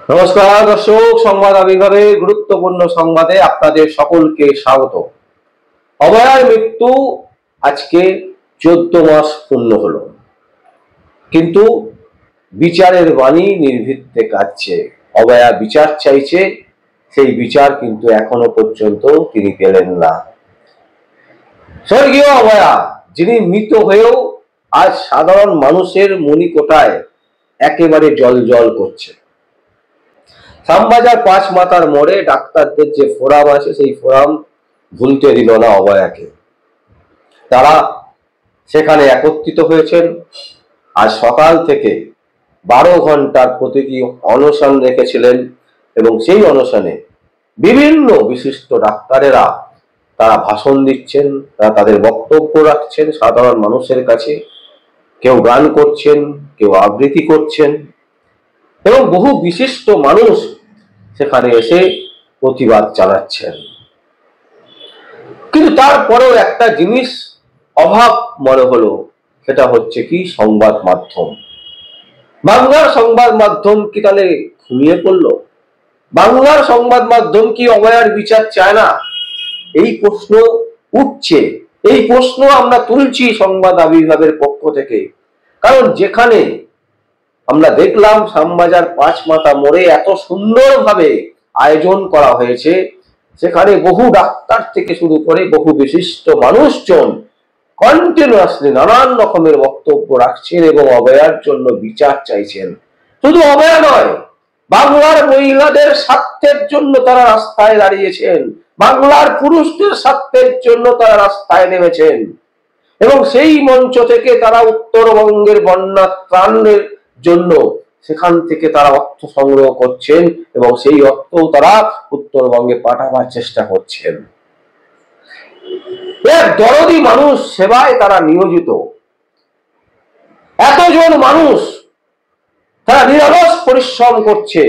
নমস্কার দর্শক, সংবাদ আবির্ভাবের গুরুত্বপূর্ণ সংবাদে আপনাদের সকলকে স্বাগত। অভয়ার মৃত্যু আজকে 14 মাস পূর্ণ হলো, কিন্তু বিচারের বাণী নির্ভীকতে কাঁদছে। অভয়া বিচার চাইছে, সেই বিচার কিন্তু এখনো পর্যন্ত তিনি পেলেন না। স্বর্গীয় অভয়া, যিনি মৃত হয়েও আজ সাধারণ মানুষের মণিকোটায় একেবারে জল করছে। শ্যামবাজার 5 মাথার মোড়ে ডাক্তারদের যে ফোরাম আছে, সেই ফোরাম ভুলতে দিল না অভয়াকে। তারা সেখানে একত্রিত হয়েছেন। আজ সকাল থেকে 12 ঘন্টার প্রতীকী অনশন রেখেছিলেন এবং সেই অনশনে বিভিন্ন বিশিষ্ট ডাক্তারেরা তারা ভাষণ দিচ্ছেন, তারা তাদের বক্তব্য রাখছেন সাধারণ মানুষের কাছে। কেউ গান করছেন, কেউ আবৃত্তি করছেন এবং বহু বিশিষ্ট মানুষ সেখানে এসে প্রতিবাদ চালাচ্ছেন। কিন্তু তারপরেও একটা জিনিস অভাব মনে হলো, সেটা হচ্ছে কি সংবাদ মাধ্যম। বাংলার সংবাদ মাধ্যম কি তাহলে ঘুমিয়ে পড়লো? বাংলার সংবাদ মাধ্যম কি অভয়ার বিচার চায় না? এই প্রশ্ন উঠছে, এই প্রশ্ন আমরা তুলছি সংবাদ আবির্ভাবের পক্ষ থেকে। কারণ যেখানে আমরা দেখলাম শ্যামবাজার 5 মাথা মোড়ে এত সুন্দরভাবে আয়োজন করা হয়েছে, সেখানে বহু ডাক্তার থেকে শুরু করে বহু বিশিষ্ট মানুষজন কন্টিনিউয়াসলি নানান রকমের বক্তব্য রাখছেন এবং অভয়ার জন্য বিচার চাইছেন। শুধু অভয়া নয়, বাংলার মহিলাদের স্বার্থের জন্য তারা রাস্তায় দাঁড়িয়েছেন, বাংলার পুরুষদের স্বার্থের জন্য তারা রাস্তায় নেমেছেন এবং সেই মঞ্চ থেকে তারা উত্তরবঙ্গের বন্যা ত্রাণের জন্য সেখান থেকে তারা অর্থ সংগ্রহ করছেন এবং সেই অর্থ তারা উত্তরবঙ্গে পাঠাবার চেষ্টা করছেন। দরদি মানুষ সেবায় তারা নিয়োজিত, এতজন মানুষ তারা নিরলস পরিশ্রম করছে,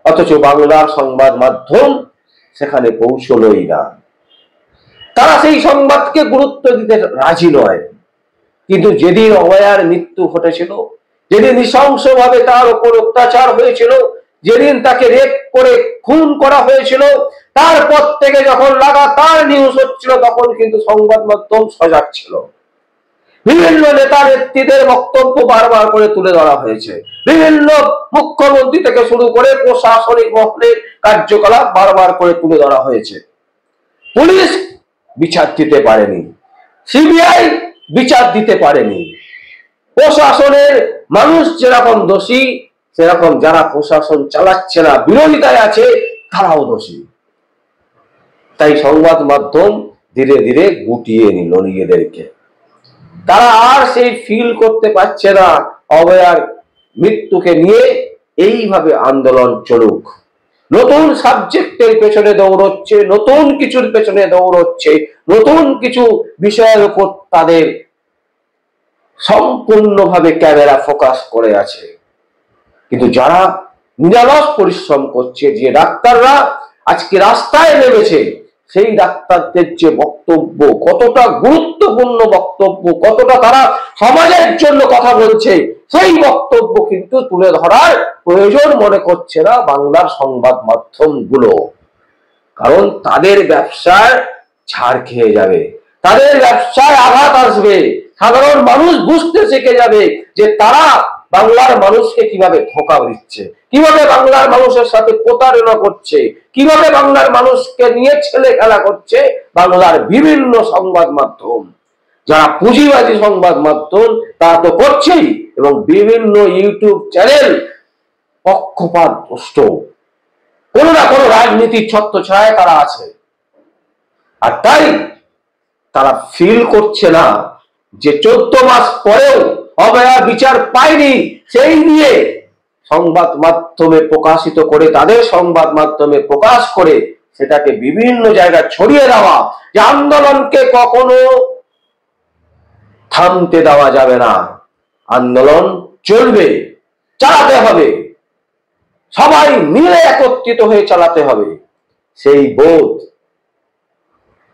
অথচ বাংলার সংবাদ মাধ্যম সেখানে পৌঁছলই না। তারা সেই সংবাদকে গুরুত্ব দিতে রাজি নয়। কিন্তু যেদিন অভয়ার মৃত্যু ঘটেছিল, যেদিন নৃশংসভাবে তার উপর অত্যাচার হয়েছিল, যেদিন তাকে রেপ করে খুন করা হয়েছিল, তারপর থেকে যখন লাগাতার নিউজ হচ্ছিল, তখন কিন্তু সংবাদ মাধ্যম সজাগ ছিল। বিভিন্ন নেতা নেত্রীদের বক্তব্য বারবার করে তুলে ধরা হয়েছে, বিভিন্ন মুখ্যমন্ত্রী থেকে শুরু করে প্রশাসনিক মহলের কার্যকলাপ বারবার করে তুলে ধরা হয়েছে। পুলিশ বিচার দিতে পারেনি, সিবিআই বিচার দিতে পারেনি, প্রশাসনের মানুষ যেরকম দোষী, সেরকম যারা প্রশাসন চালাচ্ছে না, বিরোধিতায় আছে, তারাও দোষী। তাই সংবাদ মাধ্যম ধীরে ধীরে গুটিয়ে নিল নিজেদেরকে। তারা আর সেই ফিল করতে পারছে না অভয়ার মৃত্যুকে নিয়ে এইভাবে আন্দোলন চলুক। নতুন সাবজেক্টের পেছনে দৌড়চ্ছে, নতুন কিছুর পেছনে দৌড়চ্ছে, নতুন কিছু বিষয়ের উপর তাদের সম্পূর্ণভাবে ক্যামেরা ফোকাস করে আছে। কিন্তু যারা নিরলস পরিশ্রম করছে, যে ডাক্তাররা আজকে রাস্তায় নেমেছে, সেই ডাক্তারদের যে বক্তব্য, কতটা গুরুত্বপূর্ণ বক্তব্য, কতটা তারা সমাজের জন্য কথা বলছে, সেই বক্তব্য কিন্তু তুলে ধরার প্রয়োজন মনে করছে না বাংলার সংবাদ মাধ্যমগুলো। কারণ তাদের ব্যবসায় ছাড় খেয়ে যাবে, তাদের ব্যবসায় আঘাত আসবে। সাধারণ মানুষ বুঝতে শিখে যাবে যে তারা বাংলার মানুষকে কিভাবে ধোঁকা দিচ্ছে, কিভাবে বাংলার মানুষের সাথে প্রতারণা করছে, কিভাবে বাংলার মানুষকে নিয়ে ছেলে খেলা করছে বাংলার বিভিন্ন সংবাদ মাধ্যম। যারা পুঁজিবাদী সংবাদ মাধ্যম তারা তো করছেই, এবং বিভিন্ন ইউটিউব চ্যানেল পক্ষপাত দুষ্ট, কোনো না কোনো রাজনীতির ছত্রছায়ায় তারা আছে। আর তাই তারা ফিল করছে না যে 14 মাস পরেও অভয়া বিচার পায়নি, সেই নিয়ে সংবাদ মাধ্যমে প্রকাশিত করে, তাদের সংবাদ মাধ্যমে প্রকাশ করে সেটাকে বিভিন্ন জায়গায় ছড়িয়ে দেওয়া যে আন্দোলনকে কখনো থামতে দেওয়া যাবে না, আন্দোলন চলবে, চালাতে হবে, সবাই মিলে একত্রিত হয়ে চালাতে হবে, সেই বোধ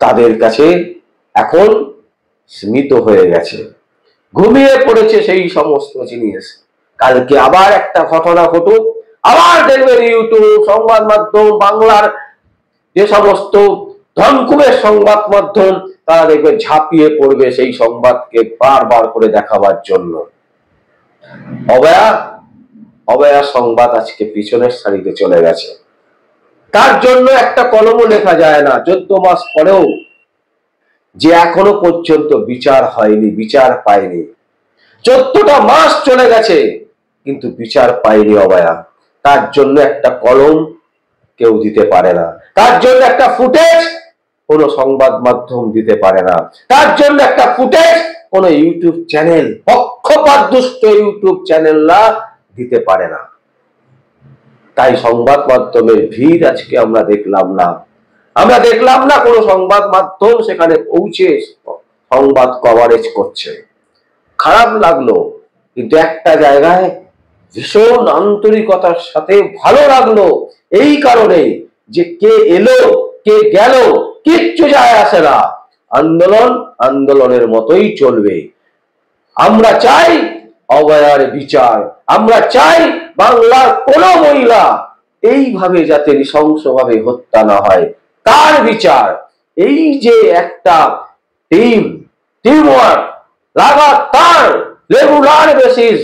তাদের কাছে এখন স্মৃত হয়ে গেছে, ঘুমিয়ে পড়েছে সেই সমস্ত জিনিস। কালকে আবার একটা ঘটনা ঘটুক, আবার দেখবেন ইউটিউব সংবাদ মাধ্যম, বাংলার যে সমস্ত ধনকুবের সংবাদ মাধ্যম, তারা দেখবে ঝাঁপিয়ে পড়বে সেই সংবাদকে বারবার করে দেখাবার জন্য। অবয়া অবয়া সংবাদ আজকে পিছনের সারিতে চলে গেছে। তার জন্য একটা কলমও লেখা যায় না 14 মাস পরেও, যে এখনো পর্যন্ত বিচার হয়নি, বিচার পায়নি। 14টা মাস চলে গেছে কিন্তু বিচার পায়নি অবয়া। তার জন্য একটা কলম কেউ দিতে পারে না, তার জন্য একটা ফুটেজ কোন সংবাদ মাধ্যম দিতে পারে না, তার জন্য একটা ফুটেজ কোন ইউটিউব চ্যানেল, পক্ষপাতদুষ্ট ইউটিউব চ্যানেলরা দিতে পারে না। তাই সংবাদ মাধ্যমের ভিড় আজকে আমরা দেখলাম না। আমরা দেখলাম না কোনো সংবাদ মাধ্যম সেখানে পৌঁছে সংবাদ কভারেজ করছে। খারাপ লাগলো, কিন্তু একটা জায়গায় ভীষণ আন্তরিকতার সাথে ভালো লাগলো, এই কারণে যে কে এলো কে গেল কিচ্ছু যায় আসে না, আন্দোলন আন্দোলনের মতোই চলবে। আমরা চাই অবয়ার বিচার, আমরা চাই বাংলার কোন মহিলা এইভাবে যাতে নৃশংসভাবে হত্যা না হয় তার বিচার। এই যে একটা টিমওয়ার্ক লাগাতার রেগুলার বেসিস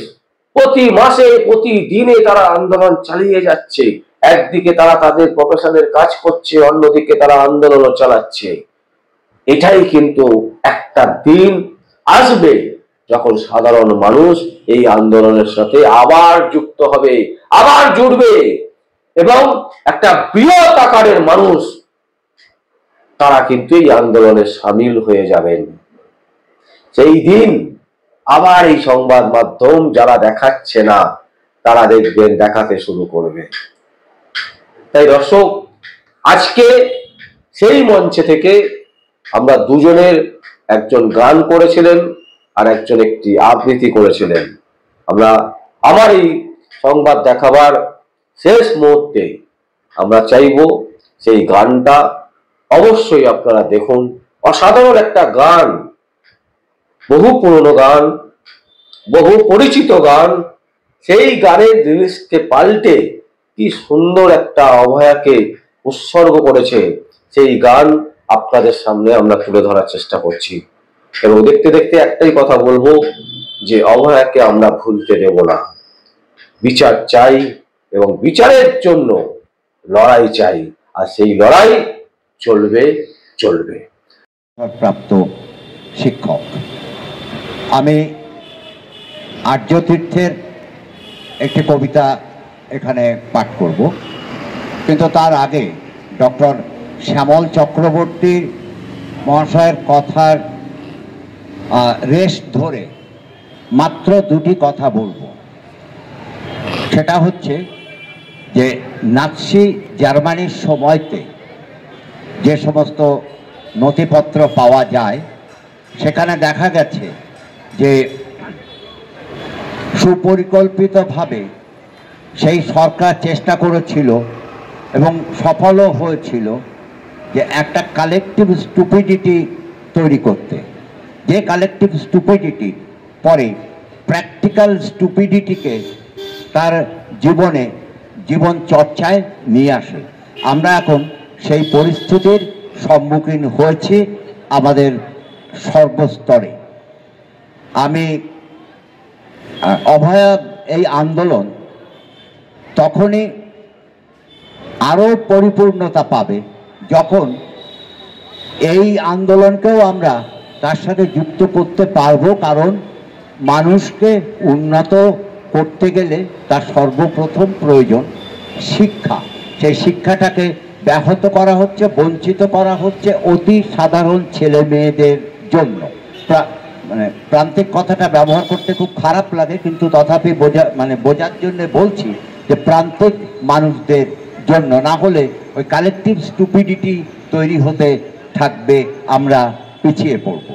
প্রতি মাসে প্রতিদিনে তারা আন্দোলন চালিয়ে যাচ্ছে। একদিকে তারা তাদের প্রফেশনের কাজ করছে, অন্যদিকে তারা আন্দোলন চালাচ্ছে। এটাই কিন্তু একটা দিন আসবে যখন সাধারণ মানুষ এই আন্দোলনের সাথে আবার যুক্ত হবে, আবার জুড়বে, এবং একটা বৃহৎ আকারের মানুষ তারা কিন্তু এই আন্দোলনে সামিল হয়ে যাবেন। সেই দিন আবার এই সংবাদ মাধ্যম যারা দেখাচ্ছে না তারা দেখবেন দেখাতে শুরু করবে। তাই দর্শক, আজকে সেই মঞ্চে থেকে আমরা দুজনের, একজন গান করেছিলেন আর একজন একটি আবৃত্তি করেছিলেন। আমরা আমার এই সংবাদ দেখাবার শেষ মুহূর্তে আমরা চাইব সেই গানটা অবশ্যই আপনারা দেখুন। অসাধারণ একটা গান, বহু পুরনো গান, বহু পরিচিত গান। সেই গানের জিনিসকে পাল্টে কি সুন্দর একটা অভয়াকে উৎসর্গ করেছে, সেই গান আপনাদের সামনে আমরা তুলে ধরার চেষ্টা করছি। এবং দেখতে দেখতে একটাই কথা বলবো যে অভয়াকে আমরা ভুলতে দেব না। বিচার চাই এবং বিচারের জন্য লড়াই চাই, আর সেই লড়াই চলবে চলবে। প্রাপ্ত শিক্ষক, আমি আর্যতীর্থের একটি কবিতা এখানে পাঠ করব, কিন্তু তার আগে ডক্টর শ্যামল চক্রবর্তী মহাশয়ের কথার রেশ ধরে মাত্র দুটি কথা বলবো। সেটা হচ্ছে যে নাৎসি জার্মানির সময়তে যে সমস্ত নথিপত্র পাওয়া যায় সেখানে দেখা গেছে যে সুপরিকল্পিতভাবে সেই সরকার চেষ্টা করেছিল এবং সফলও হয়েছিল যে একটা কালেকটিভ স্টুপিডিটি তৈরি করতে, যে কালেকটিভ স্টুপিডিটি পরে প্র্যাকটিক্যাল স্টুপিডিটিকে তার জীবন চর্চায় নিয়ে আসে। আমরা এখন সেই পরিস্থিতির সম্মুখীন হয়েছি আমাদের সর্বস্তরে। আমি অভয়া এই আন্দোলন তখনই আরও পরিপূর্ণতা পাবে যখন এই আন্দোলনকেও আমরা তার সাথে যুক্ত করতে পারবো, কারণ মানুষকে উন্নত করতে গেলে তার সর্বপ্রথম প্রয়োজন শিক্ষা। সেই শিক্ষাটাকে ব্যাহত করা হচ্ছে, বঞ্চিত করা হচ্ছে অতি সাধারণ ছেলে মেয়েদের জন্য। প্রান্তিক কথাটা ব্যবহার করতে খুব খারাপ লাগে, কিন্তু তথাপি বোঝার জন্য বলছি যে প্রান্তিক মানুষদের জন্য, না হলে ওই কালেকটিভ স্টুপিডিটি তৈরি হতে থাকবে, আমরা পিছিয়ে পড়ব।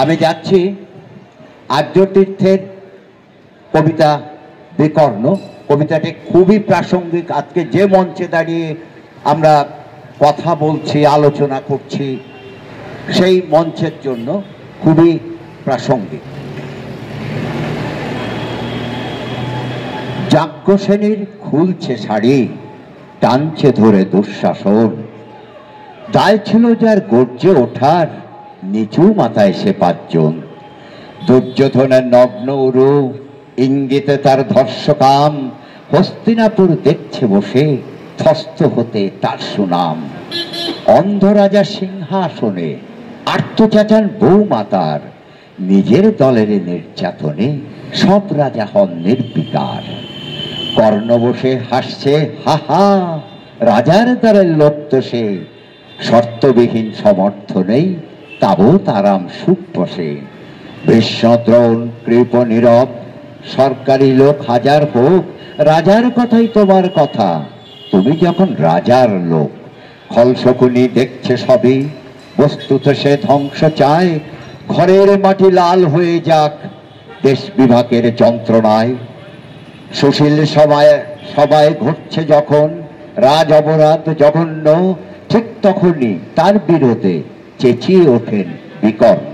আমি যাচ্ছি আর্যতীর্থের কবিতা বিকর্ণ। কবিতাটি খুবই প্রাসঙ্গিক, আজকে যে মঞ্চে দাঁড়িয়ে আমরা কথা বলছি, আলোচনা করছি, সেই মঞ্চের জন্য খুবই প্রাসঙ্গিক। যাজ্ঞ শ্রেণীর খুলছে শাড়ি, টানছে ধরে দুঃশাসন। দায় ছিল যার গর্জে ওঠার, নিচু মাথায় সে পাঁচজন। দুর্যোধনের নগ্ন উরু, ইঙ্গিতে তার ধর্ষকাম, হস্তিনাপুর দেখছে বসে, ধ্বস্ত হতে তার সুনাম। অন্ধ রাজা সিংহাসনে, আর্তচাচান বৌমাতার, নিজের দলের নির্যাতনে সব রাজা হন নির্বিকার। কর্ণ বসে হাসছে হা হা, রাজার দ্বারের লোক তো সে, শর্তবিহীন সমর্থনেই তাবৎ আরাম সুখ বসে। ভীষ্ম দ্রোণ কৃপ নীরব, সরকারি লোক হাজার হোক, রাজার কথাই তোমার কথা, তুমি যখন রাজার লোক। খলশকুনি দেখছে সবই, বস্তুত সে ধ্বংস চায়, ঘরের মাটি লাল হয়ে যাক দেশ বিভাগের যন্ত্রণায়। সুশীল সবাই ঘটছে যখন রাজ অপরাধ জঘন্য, ঠিক তখনই তার বিরোধে চেঁচিয়ে ওঠেন বিকর্ণ।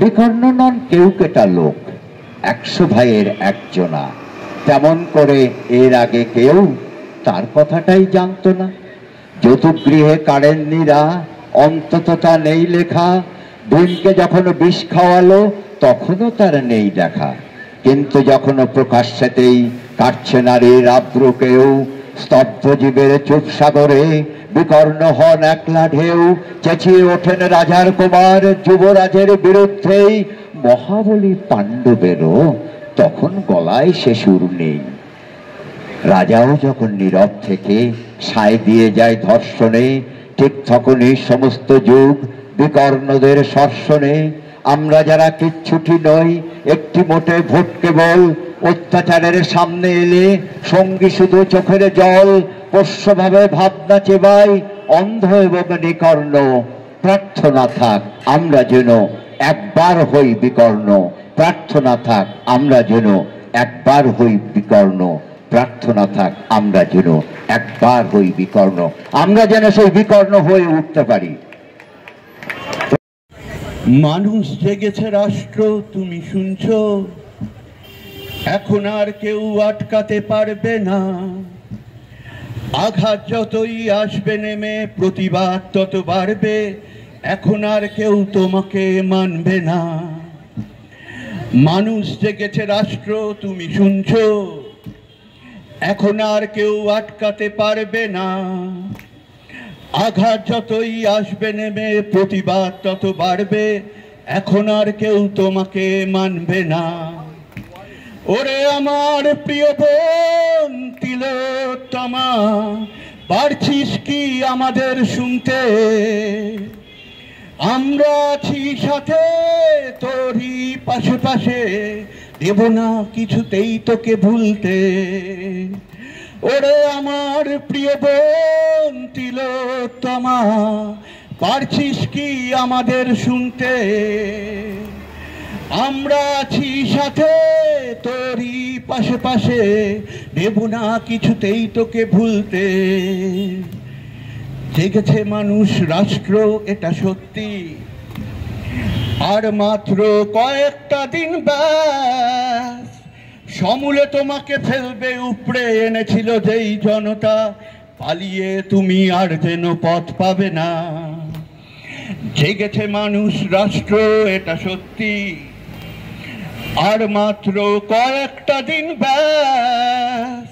বিকর্ণ নন কেউ কেটা লোক, 100 ভাইয়ের একজনা, তেমন করে এর আগে কেউ তার কথাটাই জানত না। যৌতুগৃহে কাড়েননিরা, অন্তত তা নেই লেখা, বোনকে যখন বিষ খাওয়ালো তখনও তার নেই দেখা। কিন্তু যখন প্রকাশ্যেতেই কাটছে নারীর আব্রু কেউ, স্তব্ধ জীবের চুপ সাগরে বিকর্ণ হন একলা ঢেউ। চেঁচিয়ে ওঠেন রাজার কুমার, যুবরাজের বিরুদ্ধেই, মহাবলী পাণ্ডবেরও তখন গলায় সে সুর নেই। রাজাও যখন নীরব থেকে সায় দিয়ে যায় ধর্ষণে, ঠিক তখনই সমস্ত যুগ বিকর্ণদের শর্ষণে। আমরা যারা কিচ্ছুটি নই, একটি মোটে ভোট কেবল, অত্যাচারের সামনে এলে সঙ্গী শুধু চোখের জল। পোষ্যভাবে ভাবনা চেবাই অন্ধ এবং নিকর্ণ, প্রার্থনা থাক আমরা যেন একবার হই বিকর্ণ। প্রার্থনা থাক আমরা যেন একবার হই বিকর্ণ, প্রার্থনা থাক আমরা যেন একবার হই বিকর্ণ, আমরা যেন সেই বিকর্ণ হয়ে উঠতে পারি। মানুষ জেগেছে রাষ্ট্র তুমি শুনছো, এখন আর কেউ আটকাতে পারবে না। আঘাত যতই আসবে নেমে, প্রতিবাদ তত বাড়বে, এখন আর কেউ তোমাকে মানবে না। মানুষ জেগেছে রাষ্ট্র তুমি শুনছো, এখন আর কেউ আটকাতে পারবে না। আঘাত যতই আসবে নেমে, প্রতিবাদ তত বাড়বে, এখন আর কেউ তোমাকে মানবে না। ওরে আমার প্রিয় বোন তিলোত্তমা, পারছিস কি আমাদের শুনতে? আমরা আছি সাথে তোরই পাশে পাশে, দেব না কিছুতেই তোকে ভুলতে। ওরে আমার প্রিয় বোন তিলোত্তমা, পারছিস কি আমাদের শুনতে? আমরা আছি সাথে তোরই পাশে পাশে, দেব না কিছুতেই তোকে ভুলতে। জেগেছে মানুষ রাষ্ট্র এটা সত্যি, আর মাত্র কয়েকটা দিন ব্যাস, সমূলে তোমাকে ফেলবে উপড়ে এনেছিল যেই জনতা, পালিয়ে তুমি আর যেন পথ পাবে না। জেগেছে মানুষ রাষ্ট্র এটা সত্যি, আর মাত্র কয়েকটা দিন ব্যাস,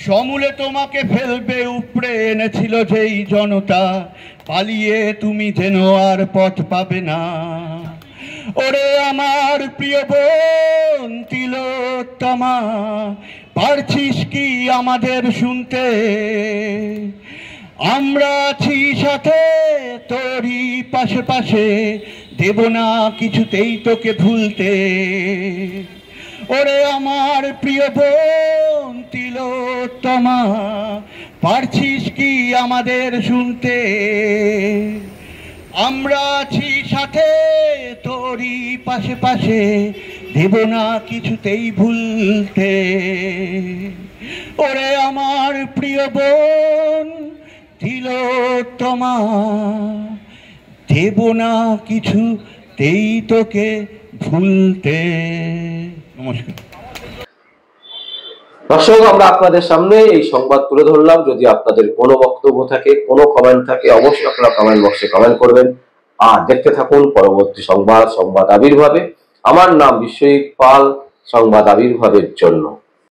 সমূলে তোমাকে ফেলবে উপড়ে এনেছিল যেই জনতা, পালিয়ে তুমি যেন আর পথ পাবে না। ওরে আমার প্রিয় বোন তিলোত্তমা, পারছিস কি আমাদের শুনতে? আমরা আছি সাথে তোরই পাশে পাশে, দেব না কিছুতেই তোকে ভুলতে। ওরে আমার প্রিয় বোন তিলোত্তমা, পারছিস কি আমাদের শুনতে? আমরা আছি সাথে তোরই পাশে পাশে, দেব না কিছুতেই ভুলতে। ওরে আমার প্রিয় বোন তিলোত্তমা, দেব না কিছুতেই তোকে ভুলতে। নমস্কার। দর্শক, আমরা আপনাদের সামনে এই সংবাদ তুলে ধরলাম। যদি আপনাদের কোনো বক্তব্য থাকে, কোনো কমেন্ট থাকে, অবশ্যই আপনারা কমেন্ট বক্সে কমেন্ট করবেন। আর দেখতে থাকুন পরবর্তী সংবাদ আবির্ভাবে। আমার নাম বিশ্বজিৎ পাল, সংবাদ আবির্ভাবের জন্য।